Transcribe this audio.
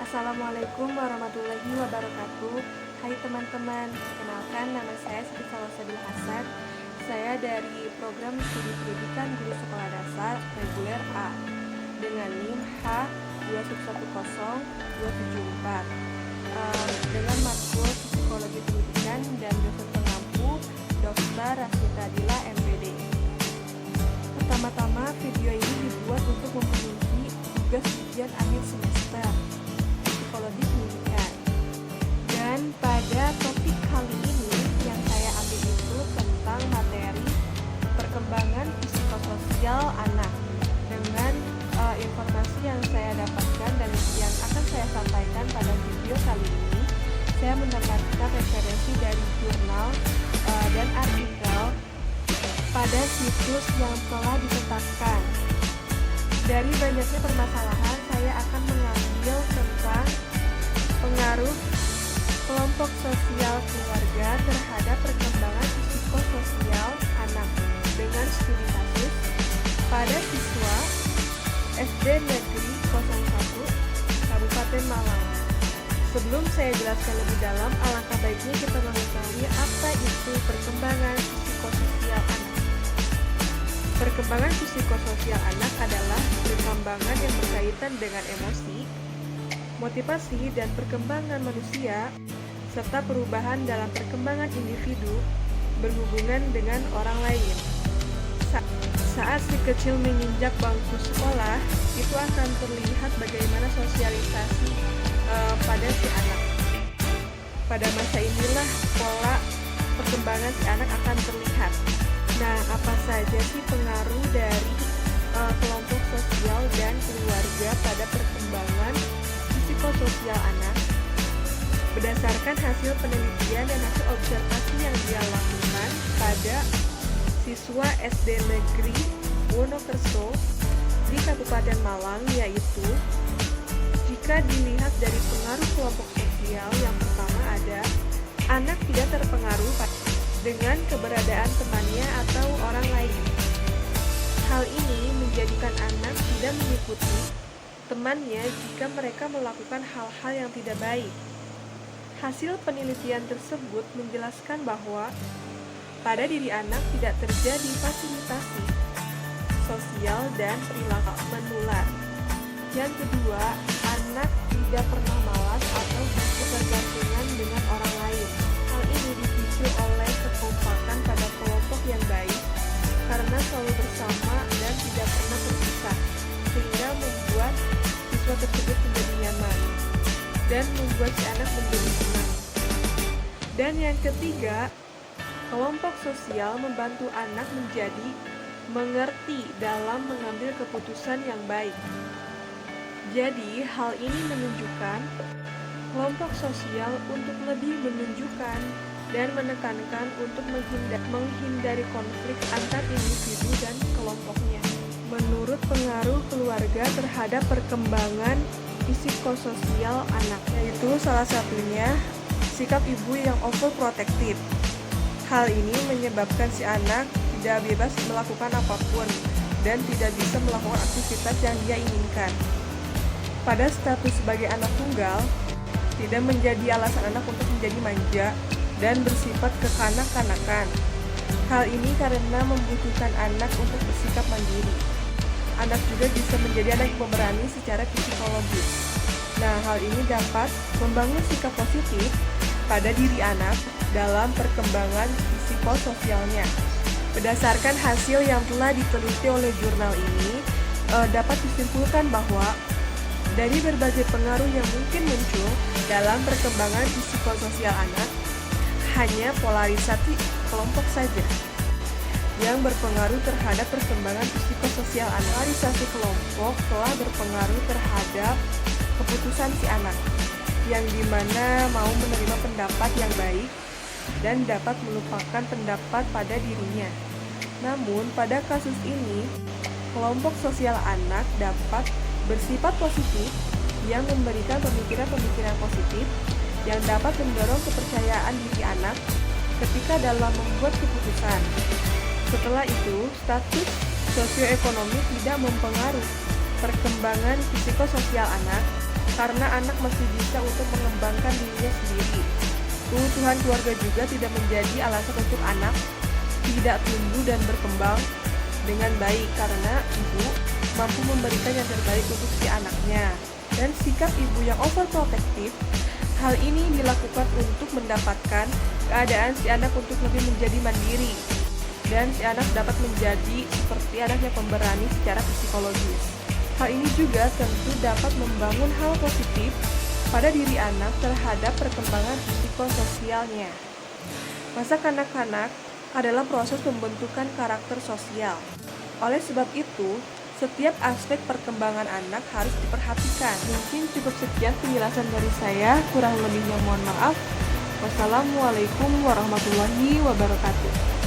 Assalamualaikum warahmatullahi wabarakatuh. Hai teman-teman, kenalkan nama saya Siti Salosabila Hasan. Saya dari program studi pendidikan guru sekolah dasar reguler A dengan NIM H2110274 dengan matkul psikologi pendidikan dan dosen pengampu Dr. Rasmita Dila MPD. Pertama-tama video ini dibuat untuk memenuhi tugas ujian akhir semester psikologi pendidikan. Dan pada topik kali ini yang saya ambil itu tentang materi perkembangan psikososial anak. Dengan informasi yang saya dapatkan dan yang akan saya sampaikan pada video kali ini, saya mendapatkan referensi dari jurnal dan artikel pada situs yang telah ditetapkan. Dari banyaknya permasalahan, saya akan mengambil tentang pengaruh kelompok sosial keluarga terhadap perkembangan psikososial anak dengan studi kasus pada siswa SD Negeri 01 Kabupaten Malang. Sebelum saya jelaskan lebih dalam, alangkah baiknya kita mengetahui apa itu perkembangan psikososial anak. Perkembangan psikososial anak adalah perkembangan yang berkaitan dengan emosi, motivasi, dan perkembangan manusia, serta perubahan dalam perkembangan individu berhubungan dengan orang lain. Saat si kecil menginjak bangku sekolah, itu akan terlihat bagaimana sosialisasi pada si anak. Pada masa inilah pola perkembangan si anak akan terlihat. Nah, apa saja sih pengaruh dari kelompok sosial dan keluarga pada perkembangan psikososial anak? Berdasarkan hasil penelitian dan hasil observasi yang dia lakukan pada siswa SD Negeri Wonokerso di Kabupaten Malang, yaitu jika dilihat dari pengaruh kelompok sosial, yang pertama ada anak tidak terpengaruh dengan keberadaan temannya atau orang lain. Hal ini menjadikan anak tidak mengikuti temannya jika mereka melakukan hal-hal yang tidak baik. Hasil penelitian tersebut menjelaskan bahwa pada diri anak tidak terjadi fasilitasi sosial dan perilaku menular. Yang kedua, anak tidak pernah malas atau ketergantungan dengan orang lain. Hal ini dipicu oleh kekompakan pada kelompok yang baik karena selalu bersama dan tidak pernah terpisah, sehingga membuat siswa tersebut menjadi nyaman dan membuat si anak menjadi senang. Dan yang ketiga, kelompok sosial membantu anak menjadi mengerti dalam mengambil keputusan yang baik. Jadi, hal ini menunjukkan kelompok sosial untuk lebih menunjukkan dan menekankan untuk menghindari konflik antar individu dan kelompoknya. Menurut pengaruh keluarga terhadap perkembangan psikososial anak, yaitu salah satunya sikap ibu yang overprotective. Hal ini menyebabkan si anak tidak bebas melakukan apapun dan tidak bisa melakukan aktivitas yang dia inginkan. Pada status sebagai anak tunggal, tidak menjadi alasan anak untuk menjadi manja dan bersifat kekanak-kanakan. Hal ini karena membutuhkan anak untuk bersikap mandiri. Anak juga bisa menjadi anak yang pemberani secara psikologis. Nah, hal ini dapat membangun sikap positif pada diri anak dalam perkembangan psikososialnya. Berdasarkan hasil yang telah diteliti oleh jurnal ini, dapat disimpulkan bahwa dari berbagai pengaruh yang mungkin muncul dalam perkembangan psikososial anak, hanya polarisasi kelompok saja yang berpengaruh terhadap perkembangan psikososial anak. Polarisasi kelompok telah berpengaruh terhadap keputusan si anak, yang dimana mau menerima pendapat yang baik dan dapat melupakan pendapat pada dirinya. Namun, pada kasus ini, kelompok sosial anak dapat bersifat positif yang memberikan pemikiran-pemikiran positif yang dapat mendorong kepercayaan diri anak ketika dalam membuat keputusan. Setelah itu, status sosioekonomi tidak mempengaruhi perkembangan psikososial anak karena anak masih bisa untuk mengembangkan dirinya sendiri. Keutuhan keluarga juga tidak menjadi alasan untuk anak tidak tumbuh dan berkembang dengan baik karena ibu mampu memberikan yang terbaik untuk si anaknya. Dan sikap ibu yang overprotective, hal ini dilakukan untuk mendapatkan keadaan si anak untuk lebih menjadi mandiri dan si anak dapat menjadi seperti anak yang pemberani secara psikologis. Hal ini juga tentu dapat membangun hal positif pada diri anak terhadap perkembangan psikososialnya. Masa kanak-kanak adalah proses pembentukan karakter sosial. Oleh sebab itu, setiap aspek perkembangan anak harus diperhatikan. Mungkin cukup sekian penjelasan dari saya, kurang lebihnya mohon maaf. Wassalamualaikum warahmatullahi wabarakatuh.